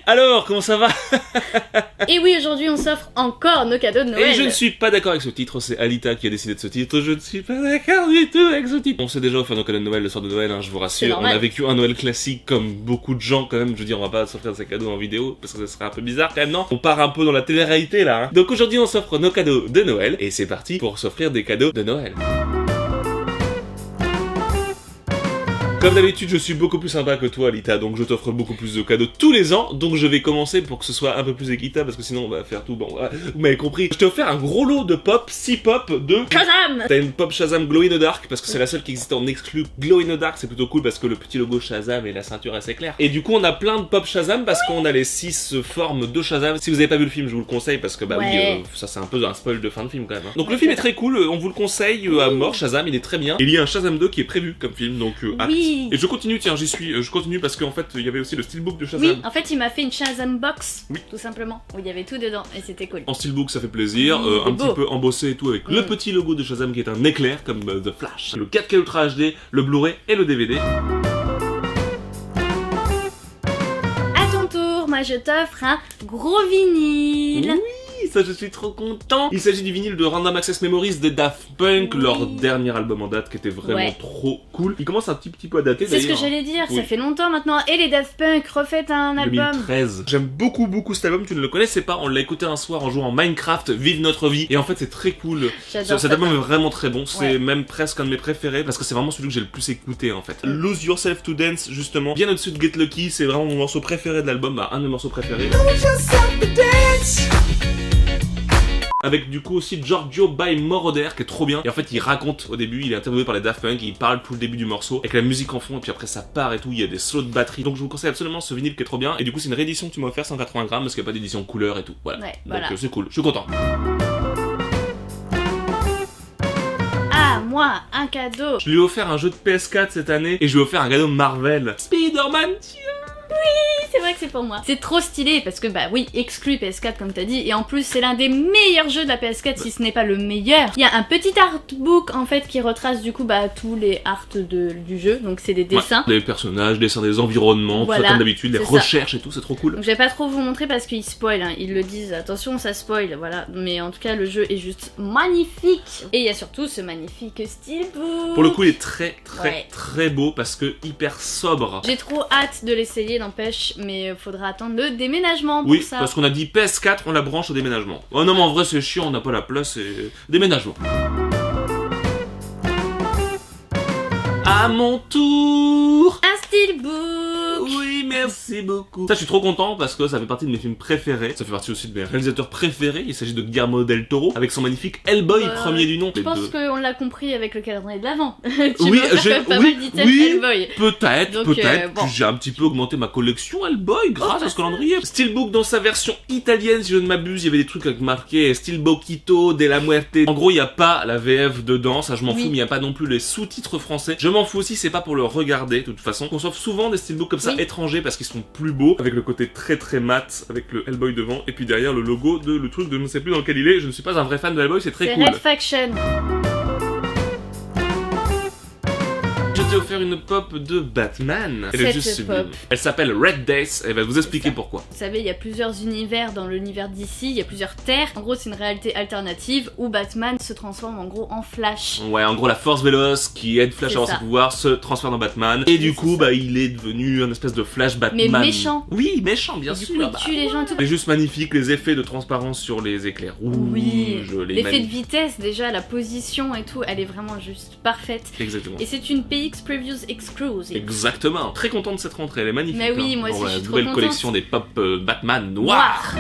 Alors, comment ça va? Et oui, aujourd'hui on s'offre encore nos cadeaux de Noël. Et je ne suis pas d'accord avec ce titre, c'est Alita qui a décidé de ce titre, je ne suis pas d'accord du tout avec ce titre. On s'est déjà offert nos cadeaux de Noël le soir de Noël, hein, je vous rassure. On a vécu un Noël classique comme beaucoup de gens quand même, je veux dire, on va pas s'offrir ces cadeaux en vidéo, parce que ça serait un peu bizarre quand même, non? On part un peu dans la télé-réalité là, hein. Donc aujourd'hui on s'offre nos cadeaux de Noël, et c'est parti pour s'offrir des cadeaux de Noël. Comme d'habitude, je suis beaucoup plus sympa que toi, Alita, donc je t'offre beaucoup plus de cadeaux tous les ans, donc je vais commencer pour que ce soit un peu plus équitable, parce que sinon on va faire tout, bon, vous m'avez compris. Je t'ai offert un gros lot de pop, 6 pop de... Shazam! T'as une pop Shazam Glow in the Dark, parce que c'est la seule qui existe en exclu Glow in the Dark, c'est plutôt cool, parce que le petit logo Shazam et la ceinture assez claire. Et du coup, on a plein de pop Shazam, parce qu'on a les 6 formes de Shazam. Si vous avez pas vu le film, je vous le conseille, parce que oui, ça c'est un peu un spoil de fin de film quand même. Hein. Donc le film est très cool, on vous le conseille à mort, Shazam, il est très bien. Et il y a un Shazam 2 qui est prévu comme film, donc hâte. Et je continue, tiens, je continue parce qu'en fait il y avait aussi le steelbook de Shazam. Oui, en fait il m'a fait une Shazam box, tout simplement, où il y avait tout dedans et c'était cool. En steelbook ça fait plaisir, un petit peu embossé et tout avec le petit logo de Shazam qui est un éclair comme The Flash. Le 4K Ultra HD, le Blu-ray et le DVD. À ton tour, moi je t'offre un gros vinyle. Oui, ça je suis trop content. Il s'agit du vinyle de Random Access Memories de Daft Punk, leur dernier album en date qui était vraiment trop cool. Il commence un petit peu à dater d'ailleurs. C'est ce que j'allais dire, ça fait longtemps maintenant. Et les Daft Punk refaitent un album. 2013. J'aime beaucoup cet album, tu ne le connaissais pas, on l'a écouté un soir en jouant à Minecraft, Vive notre vie. Et en fait c'est très cool. Cet album est vraiment très bon, c'est même presque un de mes préférés parce que c'est vraiment celui que j'ai le plus écouté en fait. Lose Yourself to Dance justement, bien au-dessus de Get Lucky, c'est vraiment mon morceau préféré de l'album, un de mes morceaux préférés. Avec du coup aussi Giorgio by Moroder qui est trop bien. Et en fait il raconte au début, il est interviewé par les Daft Punk, il parle tout le début du morceau avec la musique en fond et puis après ça part et tout, il y a des slots de batterie. Donc je vous conseille absolument ce vinyle qui est trop bien. Et du coup c'est une réédition que tu m'as offert 180 grammes parce qu'il n'y a pas d'édition couleur et tout. Voilà. Donc c'est cool, je suis content. Ah, moi, un cadeau. Je lui ai offert un jeu de PS4 cette année et je lui ai offert un cadeau Marvel. Spider-Man, oui, c'est vrai que c'est pour moi. C'est trop stylé parce que exclu PS4 comme t'as dit, et en plus c'est l'un des meilleurs jeux de la PS4 si ce n'est pas le meilleur. Il y a un petit artbook en fait qui retrace du coup tous les arts du jeu, donc c'est des dessins. Les personnages, dessins des environnements, tout ça comme d'habitude, les recherches et tout, c'est trop cool. Donc je vais pas trop vous montrer parce qu'ils spoilent, hein. Ils le disent, attention ça spoil, voilà. Mais en tout cas le jeu est juste magnifique. Et il y a surtout ce magnifique steelbook. Pour le coup il est très beau parce que hyper sobre. J'ai trop hâte de l'essayer, n'empêche, mais faudra attendre le déménagement pour ça. Oui, parce qu'on a dit PS4, on la branche au déménagement. Oh non mais en vrai c'est chiant, on n'a pas la place et... Déménagement. À mon tour, un steelbook. Oui, merci beaucoup. Ça, je suis trop content parce que ça fait partie de mes films préférés. Ça fait partie aussi de mes réalisateurs préférés. Il s'agit de Guillermo del Toro avec son magnifique Hellboy, premier du nom. Je pense qu'on l'a compris avec le calendrier de l'avant. Oui, j'ai pas mal d'items Hellboy. Peut-être que j'ai un petit peu augmenté ma collection Hellboy grâce à ce calendrier. Steelbook dans sa version italienne, si je ne m'abuse, il y avait des trucs avec marqué Steelbookito della Muerte. En gros, il n'y a pas la VF dedans, ça je m'en fous, mais il n'y a pas non plus les sous-titres français. Je m'en fous aussi, c'est pas pour le regarder de toute façon. On s'offre souvent des steelbooks comme ça étrangers parce qu'ils sont plus beaux, avec le côté très mat, avec le Hellboy devant, et puis derrière le logo de le truc de je ne sais plus dans lequel il est. Je ne suis pas un vrai fan de Hellboy, c'est très cool. C'est Red Faction. Je t'ai offert une pop de Batman. Elle est juste sublime. Elle s'appelle Red Days et elle va vous expliquer pourquoi. Vous savez, il y a plusieurs univers dans l'univers d'ici, il y a plusieurs terres. En gros, c'est une réalité alternative où Batman se transforme en gros en Flash. Ouais, en gros, la force véloce qui aide Flash à avoir ses pouvoirs se transfère dans Batman. Et du coup, il est devenu un espèce de Flash Batman. Mais méchant. Oui, méchant, bien sûr. Du coup, il tue les gens et tout. C'est juste magnifique, les effets de transparence sur les éclairs rouges. Oui, l'effet de vitesse, déjà, la position et tout, elle est vraiment juste parfaite. Exactement. Et c'est une PX Previews exclusive. Exactement. Très content de cette rentrée, elle est magnifique. Mais oui, moi aussi, je suis trop contente. Nouvelle collection des pop Batman noirs.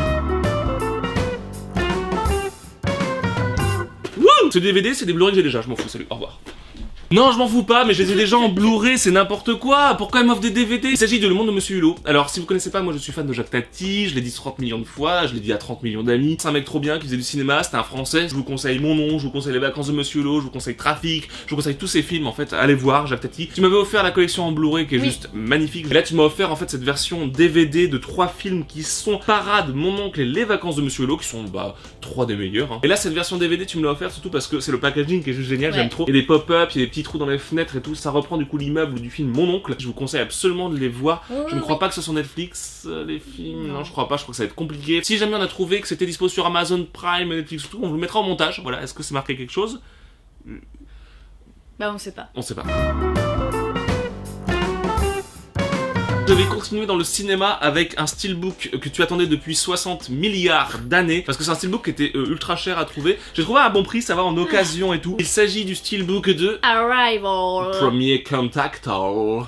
Wouh! Ce DVD, c'est des Blu-ray que j'ai déjà, je m'en fous, salut, au revoir. Non, je m'en fous pas, mais je les ai déjà en Blu-ray, c'est n'importe quoi. Pourquoi elle m'offre des DVD? Il s'agit de Le Monde de Monsieur Hulot. Alors, si vous connaissez pas, moi je suis fan de Jacques Tati, je l'ai dit 30 millions de fois, je l'ai dit à 30 millions d'amis. C'est un mec trop bien qui faisait du cinéma, c'était un français. Je vous conseille Mon Nom, je vous conseille Les Vacances de Monsieur Hulot, je vous conseille Trafic, je vous conseille tous ces films en fait. Allez voir Jacques Tati. Tu m'avais offert la collection en Blu-ray qui est juste magnifique. Et là, tu m'as offert en fait cette version DVD de 3 films qui sont Parade, Mon Oncle et Les Vacances de Monsieur Hulot, qui sont 3 des meilleurs. Et là, cette version DVD, tu me l'as offert surtout parce que c'est le packaging qui est juste génial, j'aime trop. Il y a des pop-up, il y a des petits petits trous dans les fenêtres et tout. Ça reprend du coup l'immeuble du film Mon Oncle. Je vous conseille absolument de les voir. Je ne crois pas que ce soit Netflix, les films. Non, je crois pas. Je crois que ça va être compliqué. Si jamais on a trouvé que c'était dispo sur Amazon Prime, Netflix, tout, on vous le mettra en montage. Voilà. Est-ce que c'est marqué quelque chose? Bah on sait pas. On sait pas. Je vais continuer dans le cinéma avec un steelbook que tu attendais depuis 60 milliards d'années, parce que c'est un steelbook qui était ultra cher à trouver. J'ai trouvé à un bon prix, ça va en occasion et tout. Il s'agit du steelbook de Arrival. Premier Contact en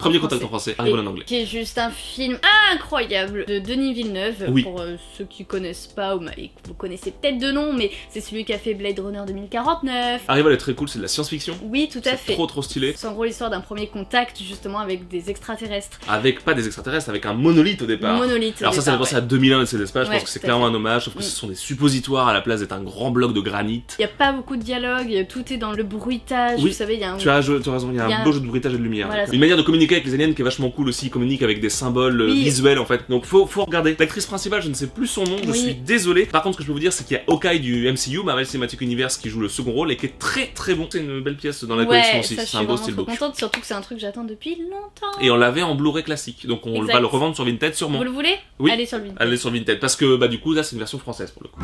français, Arrival en anglais. Qui est juste un film incroyable de Denis Villeneuve. Oui. Pour ceux qui connaissent pas, ou et que vous connaissez peut-être de nom, mais c'est celui qui a fait Blade Runner 2049. Arrival est très cool, c'est de la science-fiction. Oui, tout à fait. C'est trop stylé. C'est en gros l'histoire d'un premier contact justement avec des extraterrestres. Avec pas des extraterrestres, avec un monolithe au départ. Monolithe. Alors ça fait penser à 2001 et ses espaces, je Ouais, pense que c'est tout à clairement fait. un hommage, sauf que ce sont des suppositoires à la place d'être un grand bloc de granit. Il y a pas beaucoup de dialogue, tout est dans le bruitage, Oui, vous savez, il y a un... Tu as raison, il y a un beau jeu de bruitage et de lumière. Voilà, Une manière de communiquer avec les aliens qui est vachement cool aussi, ils communiquent avec des symboles Oui. visuels en fait. Donc faut regarder. L'actrice principale, je ne sais plus son nom, je Oui. suis désolé. Par contre, ce que je peux vous dire, c'est qu'il y a Hawkeye du MCU, Marvel Cinematic Universe, qui joue le second rôle et qui est très très bon. C'est une belle pièce dans la collection aussi, ça, je c'est suis un beau vraiment trop steelbook. contente, surtout que c'est un truc que j'attends depuis longtemps. Et on l'avait en Blu-ray classique, donc on Exact. va le revendre sur Vinted sûrement. Vous le voulez? Oui. Allez sur le Vinted. Allez sur Vinted, parce que bah du coup là c'est une version française pour le coup.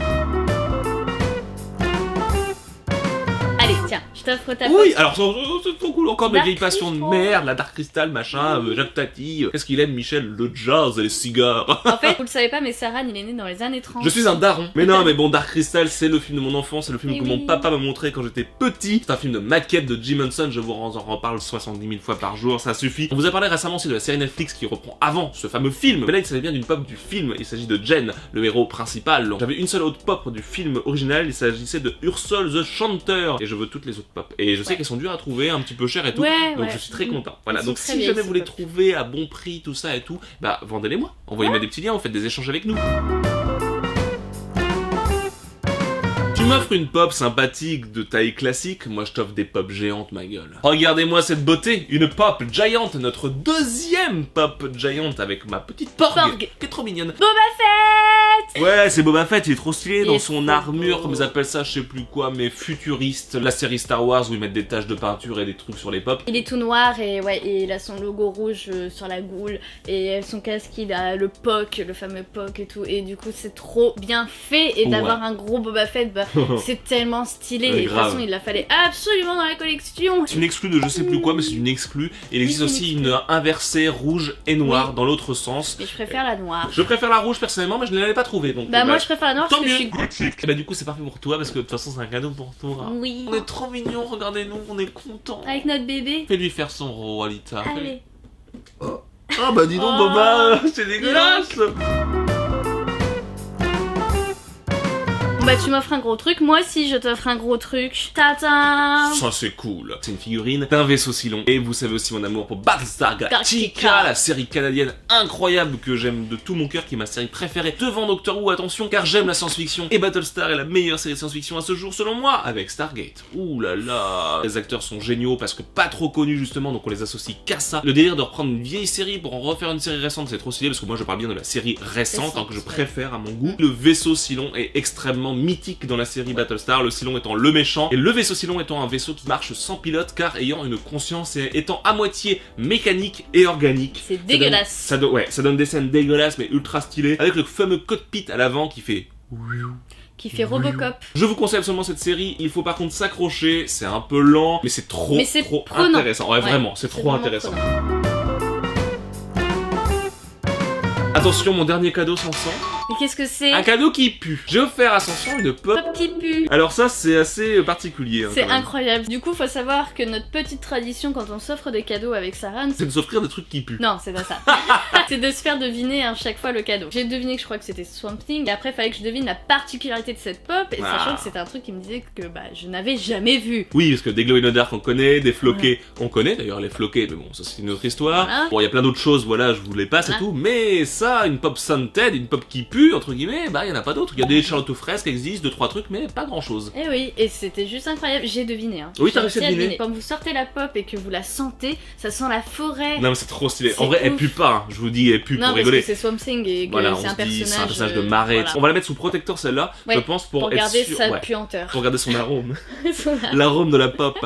Allez, tiens, je t'offre ta Oui, photo. alors c'est trop cool, encore mes Dark vieilles passions de Crystal. merde, la Dark Crystal, machin, Jacques Tati, qu'est-ce qu'il aime Michel? Le jazz et les cigares. En fait, vous le savez pas, mais Saran, il est né dans les années 30. Je suis un daron. Mais non, mais bon, Dark Crystal, c'est le film de mon enfance, c'est le film Eh que oui. mon papa m'a montré quand j'étais petit. C'est un film de maquette de Jim Henson, je vous en reparle 70 000 fois par jour, ça suffit. On vous a parlé récemment aussi de la série Netflix qui reprend avant ce fameux film. Mais là, il s'agit bien d'une pop du film, il s'agit de Jen, le héros principal. J'avais une seule autre pop du film original, il s'agissait de Ursule the Chanteur. Et je veux toutes les autres pop. Et je sais Ouais. qu'elles sont dures à trouver, un petit peu chères et tout. Ouais, donc ouais. je suis très content. Voilà, Elles sont donc très si vieilles, jamais ces vous les pop. trouvez à bon prix, tout ça et tout, bah vendez-les-moi. Envoyez-moi des petits liens, vous faites des échanges avec nous. Tu m'offres une pop sympathique de taille classique, moi je t'offre des pop géantes, ma gueule. Regardez-moi cette beauté, une pop giant, notre deuxième pop giant avec ma petite Porg, Porg. qui est trop mignonne. Boba Fett. Ouais, c'est Boba Fett, il est trop stylé Il dans est son trop armure, beau. comme ils appellent ça, je sais plus quoi, mais futuriste. La série Star Wars où ils mettent des taches de peinture et des trucs sur les pop. Il est tout noir et ouais, et il a son logo rouge sur la goule et son casque il a le POC, le fameux POC et tout, et du coup c'est trop bien fait, et d'avoir un gros Boba Fett, bah, c'est tellement stylé, Ouais, et de toute grave. façon il la fallait absolument dans la collection. C'est une exclue de je sais plus quoi, mais c'est une exclue. Et il existe Oui, aussi une une inversée rouge et noire Oui. dans l'autre sens. Mais je préfère la noire. Je préfère la rouge personnellement, mais je ne l'avais pas trouvée. Donc, Bah moi je préfère la noire tant parce que je mieux. suis... Et bah du coup c'est parfait pour toi parce que de toute façon c'est un cadeau pour toi. Oui. On est trop mignons, regardez-nous, on est contents. Avec notre bébé. Fais-lui faire son rôle, Alita. Allez. Ah bah dis donc Oh. Boba, c'est dégueulasse. Bah tu m'offres un gros truc, moi aussi je t'offre un gros truc. Tata. Ça c'est cool. C'est une figurine d'un vaisseau si long. Et vous savez aussi mon amour pour Battlestar Galactica, Galactica. la série canadienne incroyable que j'aime de tout mon cœur, qui est ma série préférée devant Doctor Who, attention, car j'aime la science-fiction. Et Battlestar est la meilleure série de science-fiction à ce jour selon moi, avec Stargate. Ouh là là. Les acteurs sont géniaux parce que pas trop connus justement, donc on les associe qu'à ça. Le délire de reprendre une vieille série pour en refaire une série récente, c'est trop stylé parce que moi je parle bien de la série récente, hein, que je préfère à mon goût. Le vaisseau Cylon est extrêmement mythique dans la série Battlestar, le Cylon étant le méchant, et le vaisseau Cylon étant un vaisseau qui marche sans pilote, car ayant une conscience et étant à moitié mécanique et organique. C'est dégueulasse. Ça donne des scènes dégueulasses mais ultra stylées, avec le fameux cockpit à l'avant qui fait... Qui fait Robocop. Je vous conseille absolument cette série, il faut par contre s'accrocher, c'est un peu lent, mais c'est trop, Mais c'est trop prenant. intéressant. Ouais, Ouais, vraiment, c'est trop vraiment intéressant. prenant. Attention, mon dernier cadeau Sanson. Mais qu'est-ce que c'est? Un cadeau qui pue. J'ai offert à Sanson une pop. Pop qui pue. Alors ça, c'est assez particulier. hein, C'est quand même. incroyable. Du coup, faut savoir que notre petite tradition quand on s'offre des cadeaux avec Saran, C'est de s'offrir des trucs qui puent. non, c'est pas ça. C'est de se faire deviner à chaque fois le cadeau. J'ai deviné que je crois que c'était Swamp Thing, et après, il fallait que je devine la particularité de cette pop, et Ah. sachant que c'était un truc qui me disait que bah, je n'avais jamais vu. Oui, parce que des glow in the dark on connaît, des floqués on connaît, d'ailleurs les floqués, mais bon, ça c'est une autre histoire. Voilà. Bon, il y a plein d'autres choses, voilà, je vous les passe et Voilà. tout, mais ça, une pop scented, une pop qui pue, entre guillemets, bah il y en a pas d'autres. Il y a des Charlotte aux fraises qui existent, 2-3 trucs, mais pas grand chose. Et oui, et c'était juste incroyable. J'ai deviné. Hein. Oui, t'as J'ai réussi à deviner. Quand vous sortez la pop et que vous la sentez, ça sent la forêt. Non mais c'est trop stylé. C'est En vrai, elle ouf. pue pas, hein. Je vous dis, elle pue Non, pour parce rigoler. que c'est Swamp Thing et que Voilà, on c'est un se dit, personnage. c'est un personnage de marée. voilà. On va la mettre sous protecteur celle-là, Ouais, je pense, pour Pour être garder sûr. sa Ouais, puanteur. pour garder son arôme. Voilà. L'arôme de la pop.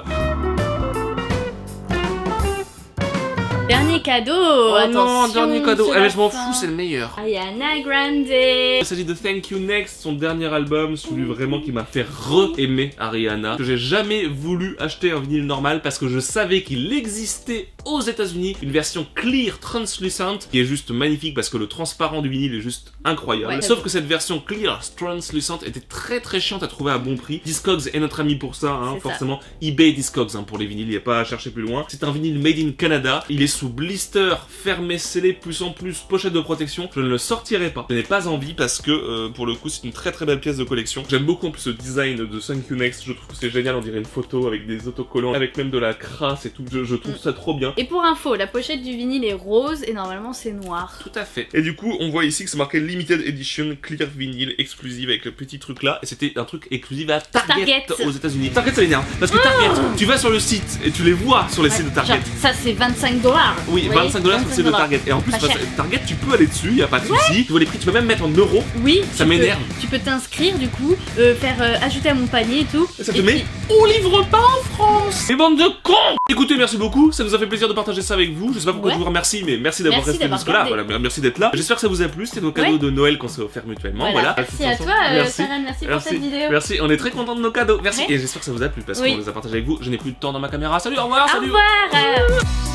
Dernier cadeau. Oh non, attention, dernier cadeau. c'est Ah mais la je m'en fin. fous, c'est le meilleur. Ariana Grande. Il s'agit de Thank You Next, son dernier album, celui vraiment qui m'a fait re-aimer Ariana. Que j'ai jamais voulu acheter un vinyle normal parce que je savais qu'il existait aux États-Unis une version clear translucent qui est juste magnifique parce que le transparent du vinyle est juste incroyable. Ouais, Sauf que cette version clear translucent était très chiante à trouver à bon prix. Discogs est notre ami pour ça, hein, C'est ça. forcément. eBay Discogs pour les vinyles, il n'y a pas à chercher plus loin. C'est un vinyle made in Canada. Il est sous blister, fermé, scellé, plus en plus, pochette de protection. Je ne le sortirai pas. Je n'ai pas envie parce que pour le coup c'est une très belle pièce de collection. J'aime beaucoup en plus le design de Thank You Next. Je trouve que c'est génial, on dirait une photo avec des autocollants, avec même de la crasse et tout. Je trouve ça trop bien. Et pour info, la pochette du vinyle est rose et normalement c'est noir. Tout à fait. Et du coup, on voit ici que c'est marqué Limited Edition Clear Vinyl exclusive avec le petit truc là. Et c'était un truc exclusif à Target aux États-Unis. Target, ça m'énerve. Parce que Target, tu vas sur le site et tu les vois sur les sites de Target. Genre, ça c'est 25$. Oui, vous voyez, 25$ sur le site de Target. Et en plus, Pas cher. Target, tu peux aller dessus, y a pas de souci. Tu vois les prix, tu peux même mettre en euros. Oui, Ça tu peux- m'énerve. Tu peux t'inscrire du coup, faire ajouter à mon panier et tout. Et ça te Et met puis- on livre pas en France. Les bandes de cons. Écoutez, merci beaucoup. Ça nous a fait plaisir de partager ça avec vous. Je sais pas pourquoi Ouais. je vous remercie, mais merci d'avoir Merci resté d'avoir jusque là. regardé. Voilà, merci d'être là. J'espère que ça vous a plu. C'était nos cadeaux Ouais. de Noël qu'on s'est offert mutuellement. Voilà. Merci à toi, Merci. Sarah, merci pour cette vidéo. Merci, on est très contents de nos cadeaux. Merci. Ouais. Et j'espère que ça vous a plu parce Oui. qu'on les a partagés avec vous. Je n'ai plus de temps dans ma caméra. Salut, au revoir, Au salut. revoir.